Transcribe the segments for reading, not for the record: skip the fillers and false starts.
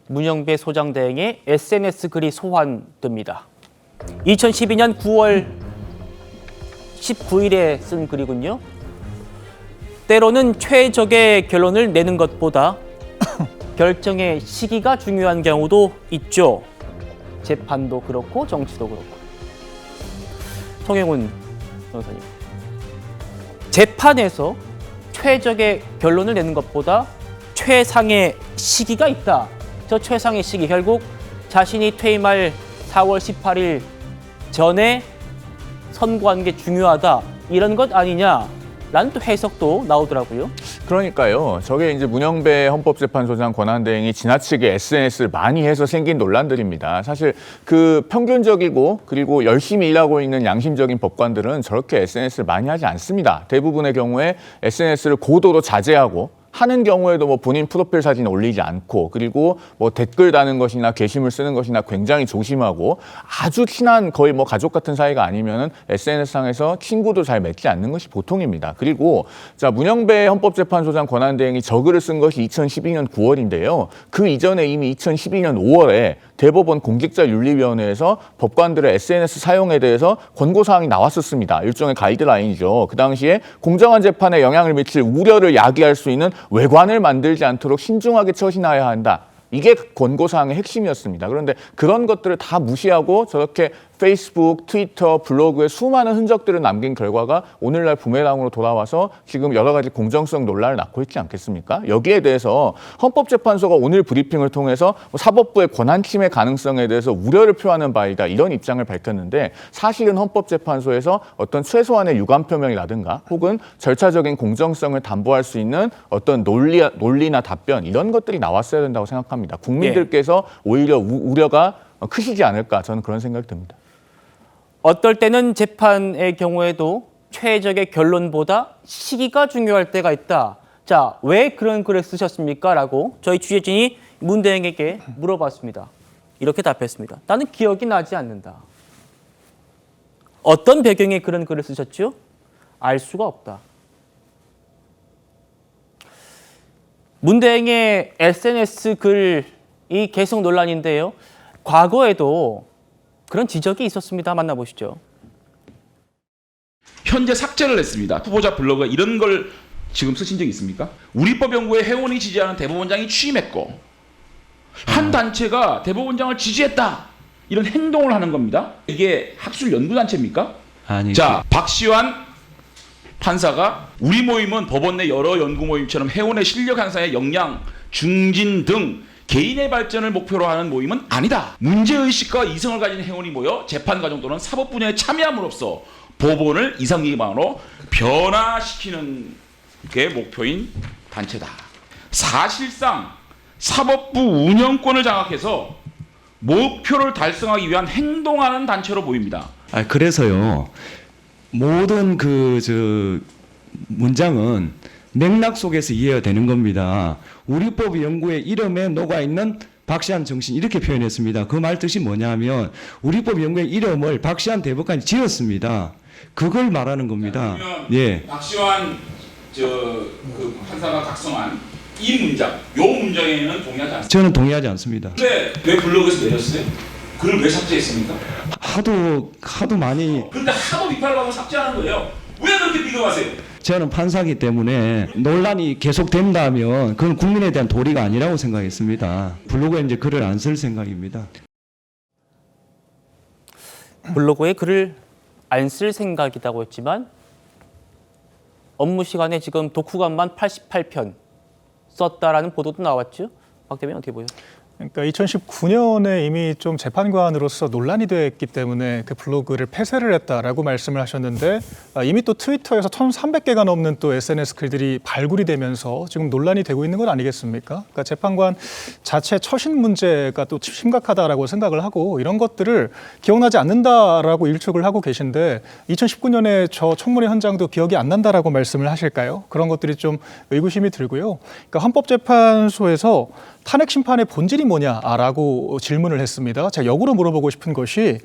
문영배 소장 대행의 SNS 글이 소환됩니다. 2012년 9월 19일에 쓴 글이군요. 때로는 최적의 결론을 내는 것보다 결정의 시기가 중요한 경우도 있죠. 재판도 그렇고 정치도 그렇고. 송영훈 변호사님. 재판에서 최적의 결론을 내는 것보다 최상의 시기가 있다. 저 최상의 시기 결국 자신이 퇴임할 4월 18일 전에 선고하는 게 중요하다. 이런 것 아니냐라는 또 해석도 나오더라고요. 그러니까요. 저게 이제 문영배 헌법재판소장 권한대행이 지나치게 SNS를 많이 해서 생긴 논란들입니다. 사실 그 평균적이고 그리고 열심히 일하고 있는 양심적인 법관들은 저렇게 SNS를 많이 하지 않습니다. 대부분의 경우에 SNS를 고도로 자제하고 하는 경우에도 뭐 본인 프로필 사진 올리지 않고 그리고 뭐 댓글 다는 것이나 게시물 쓰는 것이나 굉장히 조심하고 아주 친한 거의 뭐 가족 같은 사이가 아니면은 SNS상에서 친구도 잘 맺지 않는 것이 보통입니다. 그리고 자 문영배 헌법재판소장 권한대행이 저 글을 쓴 것이 2012년 9월인데요. 그 이전에 이미 2012년 5월에 대법원 공직자윤리위원회에서 법관들의 SNS 사용에 대해서 권고사항이 나왔었습니다. 일종의 가이드라인이죠. 그 당시에 공정한 재판에 영향을 미칠 우려를 야기할 수 있는 외관을 만들지 않도록 신중하게 처신하여야 한다. 이게 권고사항의 핵심이었습니다. 그런데 그런 것들을 다 무시하고 저렇게 페이스북, 트위터, 블로그에 수많은 흔적들을 남긴 결과가 오늘날 부메랑으로 돌아와서 지금 여러 가지 공정성 논란을 낳고 있지 않겠습니까? 여기에 대해서 헌법재판소가 오늘 브리핑을 통해서 사법부의 권한 침해 가능성에 대해서 우려를 표하는 바이다 이런 입장을 밝혔는데 사실은 헌법재판소에서 어떤 최소한의 유감 표명이라든가 혹은 절차적인 공정성을 담보할 수 있는 어떤 논리나 답변 이런 것들이 나왔어야 된다고 생각합니다. 국민들께서 오히려 우려가 크시지 않을까 저는 그런 생각이 듭니다. 어떨 때는 재판의 경우에도 최적의 결론보다 시기가 중요할 때가 있다. 자, 왜 그런 글을 쓰셨습니까? 라고 저희 취재진이 문 대행에게 물어봤습니다. 이렇게 답했습니다. 나는 기억이 나지 않는다. 어떤 배경에 그런 글을 쓰셨죠? 알 수가 없다. 문 대행의 SNS 글이 계속 논란인데요. 과거에도 그런 지적이 있었습니다. 만나보시죠. 현재 삭제를 했습니다. 후보자 블로그에 이런 걸 지금 쓰신 적이 있습니까? 우리법연구회 회원이 지지하는 대법원장이 취임했고 한 단체가 대법원장을 지지했다. 이런 행동을 하는 겁니다. 이게 학술 연구단체입니까? 아니. 자, 박시환 판사가 우리 모임은 법원 내 여러 연구 모임처럼 회원의 실력 향상에 역량, 중진 등 개인의 발전을 목표로 하는 모임은 아니다. 문제의식과 이성을 가진 회원이 모여 재판 과정 또는 사법 분야에 참여함으로써 법원을 이상 기반으로 변화시키는 게 목표인 단체다. 사실상 사법부 운영권을 장악해서 목표를 달성하기 위한 행동하는 단체로 보입니다. 그래서요. 모든 문장은 맥락 속에서 이해가 되는 겁니다. 우리법 연구의 이름에 녹아있는 박시환 정신 이렇게 표현했습니다. 그 말 뜻이 뭐냐면 우리법 연구의 이름을 박시환 대법관이 지었습니다. 그걸 말하는 겁니다. 예. 박시환 그 판사가 작성한 이 문장, 요 문장에는 동의하지 않습니다. 저는 동의하지 않습니다. 근데 왜 블로그에서 내렸어요? 글을 왜 삭제했습니까? 하도 많이. 근데 하도 비판을 받고 삭제하는 거예요. 왜 그렇게 비교하세요? 저는 판사기 때문에 논란이 계속된다면 그건 국민에 대한 도리가 아니라고 생각했습니다. 블로그에 이제 글을 안 쓸 생각입니다. 블로그에 글을 안 쓸 생각이라고 했지만 업무 시간에 지금 독후감만 88편 썼다라는 보도도 나왔죠. 박 대변인 어떻게 보여요? 그러니까 2019년에 이미 좀 재판관으로서 논란이 됐기 때문에 그 블로그를 폐쇄를 했다라고 말씀을 하셨는데 이미 또 트위터에서 1,300개가 넘는 또 SNS 글들이 발굴이 되면서 지금 논란이 되고 있는 건 아니겠습니까? 그러니까 재판관 자체 처신 문제가 또 심각하다라고 생각을 하고 이런 것들을 기억나지 않는다라고 일축을 하고 계신데 2019년에 저 청문회 현장도 기억이 안 난다라고 말씀을 하실까요? 그런 것들이 좀 의구심이 들고요. 그러니까 헌법재판소에서 탄핵 심판의 본질이 뭐냐라고 질문을 했습니다. 제가 역으로 물어보고 싶은 것이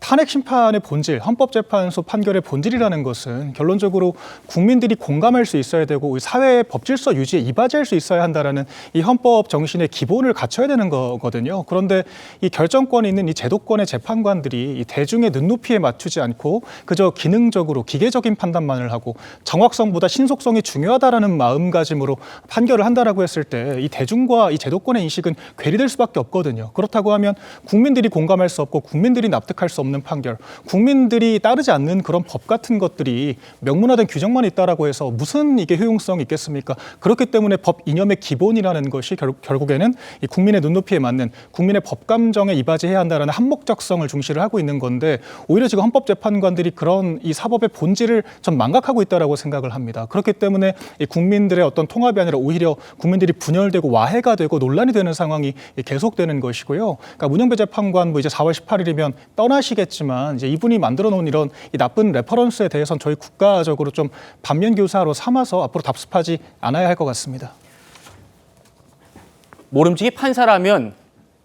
탄핵 심판의 본질, 헌법재판소 판결의 본질이라는 것은 결론적으로 국민들이 공감할 수 있어야 되고 사회의 법질서 유지에 이바지할 수 있어야 한다라는 이 헌법 정신의 기본을 갖춰야 되는 거거든요. 그런데 이 결정권이 있는 이 제도권의 재판관들이 이 대중의 눈높이에 맞추지 않고 그저 기능적으로 기계적인 판단만을 하고 정확성보다 신속성이 중요하다라는 마음가짐으로 판결을 한다라고 했을 때 이 대중과 이 제도권의 인식은 괴리될 수밖에 없거든요. 그렇다고 하면 국민들이 공감할 수 없고 국민들이 납득할 수 없는 판결, 국민들이 따르지 않는 그런 법 같은 것들이 명문화된 규정만 있다라고 해서 무슨 이게 효용성이 있겠습니까? 그렇기 때문에 법 이념의 기본이라는 것이 결국에는 이 국민의 눈높이에 맞는 국민의 법 감정에 이바지해야 한다라는 한목적성을 중시를 하고 있는 건데 오히려 지금 헌법재판관들이 그런 이 사법의 본질을 좀 망각하고 있다라고 생각을 합니다. 그렇기 때문에 이 국민들의 어떤 통합이 아니라 오히려 국민들이 분열되고 와해가 되고 논란이 되는 상황이 계속되는 것이고요. 그러니까 문영배 재판관 이제 4월 18일이면 떠나시겠지만 이제 이분이 만들어 놓은 이런 이 나쁜 레퍼런스에 대해서는 저희 국가적으로 좀 반면교사로 삼아서 앞으로 답습하지 않아야 할 것 같습니다. 모름지기 판사라면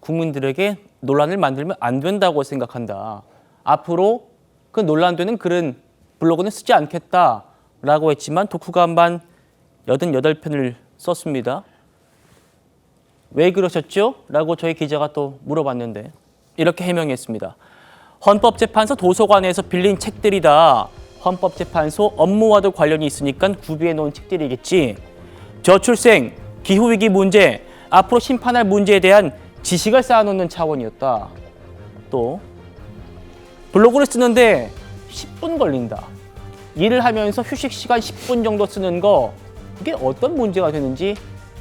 국민들에게 논란을 만들면 안 된다고 생각한다. 앞으로 그 논란되는 그런 블로그는 쓰지 않겠다라고 했지만 독후감만 88편을 썼습니다. 왜 그러셨죠? 라고 저희 기자가 또 물어봤는데 이렇게 해명했습니다. 헌법재판소 도서관에서 빌린 책들이다. 헌법재판소 업무와도 관련이 있으니까 구비해 놓은 책들이겠지. 저출생, 기후위기 문제, 앞으로 심판할 문제에 대한 지식을 쌓아놓는 차원이었다. 또 블로그를 쓰는데 10분 걸린다. 일을 하면서 휴식 시간 10분 정도 쓰는 거 이게 어떤 문제가 되는지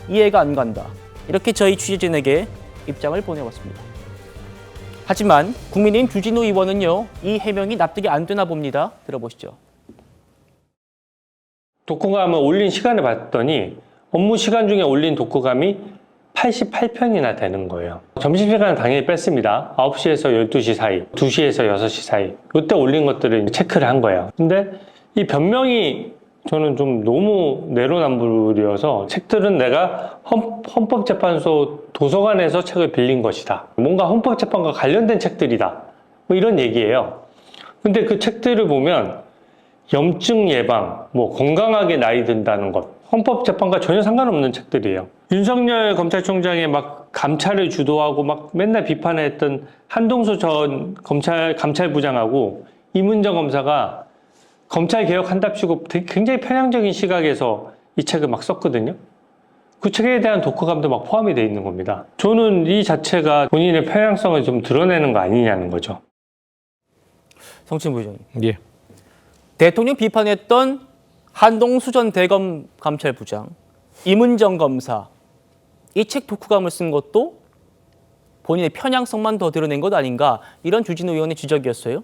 이해가 안 간다. 이렇게 저희 취재진에게 입장을 보내왔습니다. 하지만 국민의힘 주진우 의원은요, 이 해명이 납득이 안 되나 봅니다. 들어보시죠. 독후감을 올린 시간을 봤더니 업무 시간 중에 올린 독후감이 88편이나 되는 거예요. 점심시간은 당연히 뺐습니다. 9시에서 12시 사이, 2시에서 6시 사이 이때 올린 것들을 체크를 한 거예요. 근데 이 변명이 저는 좀 너무 내로남불이어서 책들은 내가 헌법재판소 도서관에서 책을 빌린 것이다. 뭔가 헌법재판과 관련된 책들이다. 뭐 이런 얘기예요. 근데 그 책들을 보면 염증 예방, 뭐 건강하게 나이 든다는 것, 헌법재판과 전혀 상관없는 책들이에요. 윤석열 검찰총장의 막 감찰을 주도하고 막 맨날 비판했던 한동수 전 감찰부장하고 이문정 검사가 검찰 개혁한답시고 굉장히 편향적인 시각에서 이 책을 막 썼거든요. 그 책에 대한 독후감도 막 포함이 되어 있는 겁니다. 저는 이 자체가 본인의 편향성을 좀 드러내는 거 아니냐는 거죠. 성진 부의장님. 예. 대통령 비판했던 한동수 전 대검 감찰부장, 이문정 검사, 이 책 독후감을 쓴 것도 본인의 편향성만 더 드러낸 것 아닌가, 이런 주진우 의원의 지적이었어요.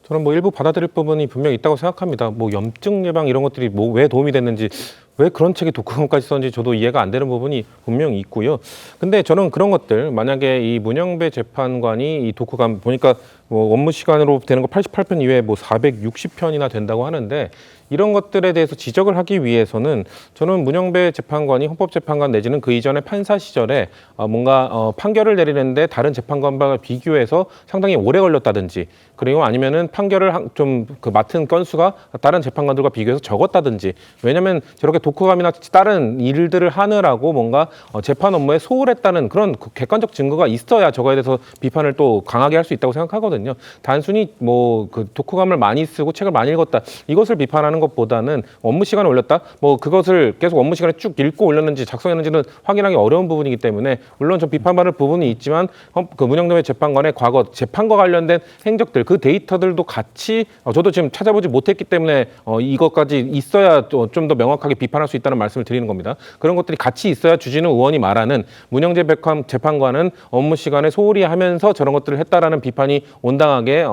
저는 뭐 일부 받아들일 부분이 분명히 있다고 생각합니다. 뭐 염증 예방 이런 것들이 뭐 왜 도움이 됐는지, 왜 그런 책이 독후감까지 썼는지 저도 이해가 안 되는 부분이 분명히 있고요. 근데 저는 그런 것들, 만약에 이 문영배 재판관이 이 독후감 보니까 뭐 업무 시간으로 되는 거 88편 이외에 뭐 460편이나 된다고 하는데, 이런 것들에 대해서 지적을 하기 위해서는 저는 문영배 재판관이 헌법재판관 내지는 그 이전의 판사 시절에 뭔가 판결을 내리는데 다른 재판관과 비교해서 상당히 오래 걸렸다든지, 그리고 아니면은 판결을 좀 그 맡은 건수가 다른 재판관들과 비교해서 적었다든지, 왜냐하면 저렇게 독후감이나 다른 일들을 하느라고 뭔가 재판 업무에 소홀했다는 그런 객관적 증거가 있어야 저거에 대해서 비판을 또 강하게 할 수 있다고 생각하거든요. 단순히 뭐 그 독후감을 많이 쓰고 책을 많이 읽었다, 이것을 비판하는 것보다는 업무 시간을 올렸다, 뭐 그것을 계속 업무 시간에 쭉 읽고 올렸는지 작성했는지는 확인하기 어려운 부분이기 때문에 물론 좀 비판받을 부분이 있지만 그 문영배 재판관의 과거 재판과 관련된 행적들, 그 데이터들도 같이 저도 지금 찾아보지 못했기 때문에 이것까지 있어야 좀 더 명확하게 비판할 수 있다는 말씀을 드리는 겁니다. 그런 것들이 같이 있어야 주진우 의원이 말하는 문영배 재판관은 업무 시간에 소홀히 하면서 저런 것들을 했다라는 비판이 온당하게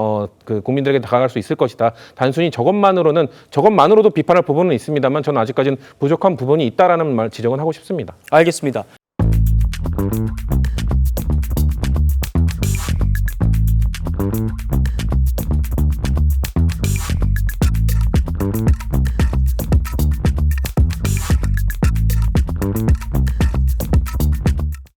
그 국민들에게 다가갈 수 있을 것이다. 단순히 저것만으로도 비판할 부분은 있습니다만 저는 아직까지는 부족한 부분이 있다라는 지적은 하고 싶습니다. 알겠습니다.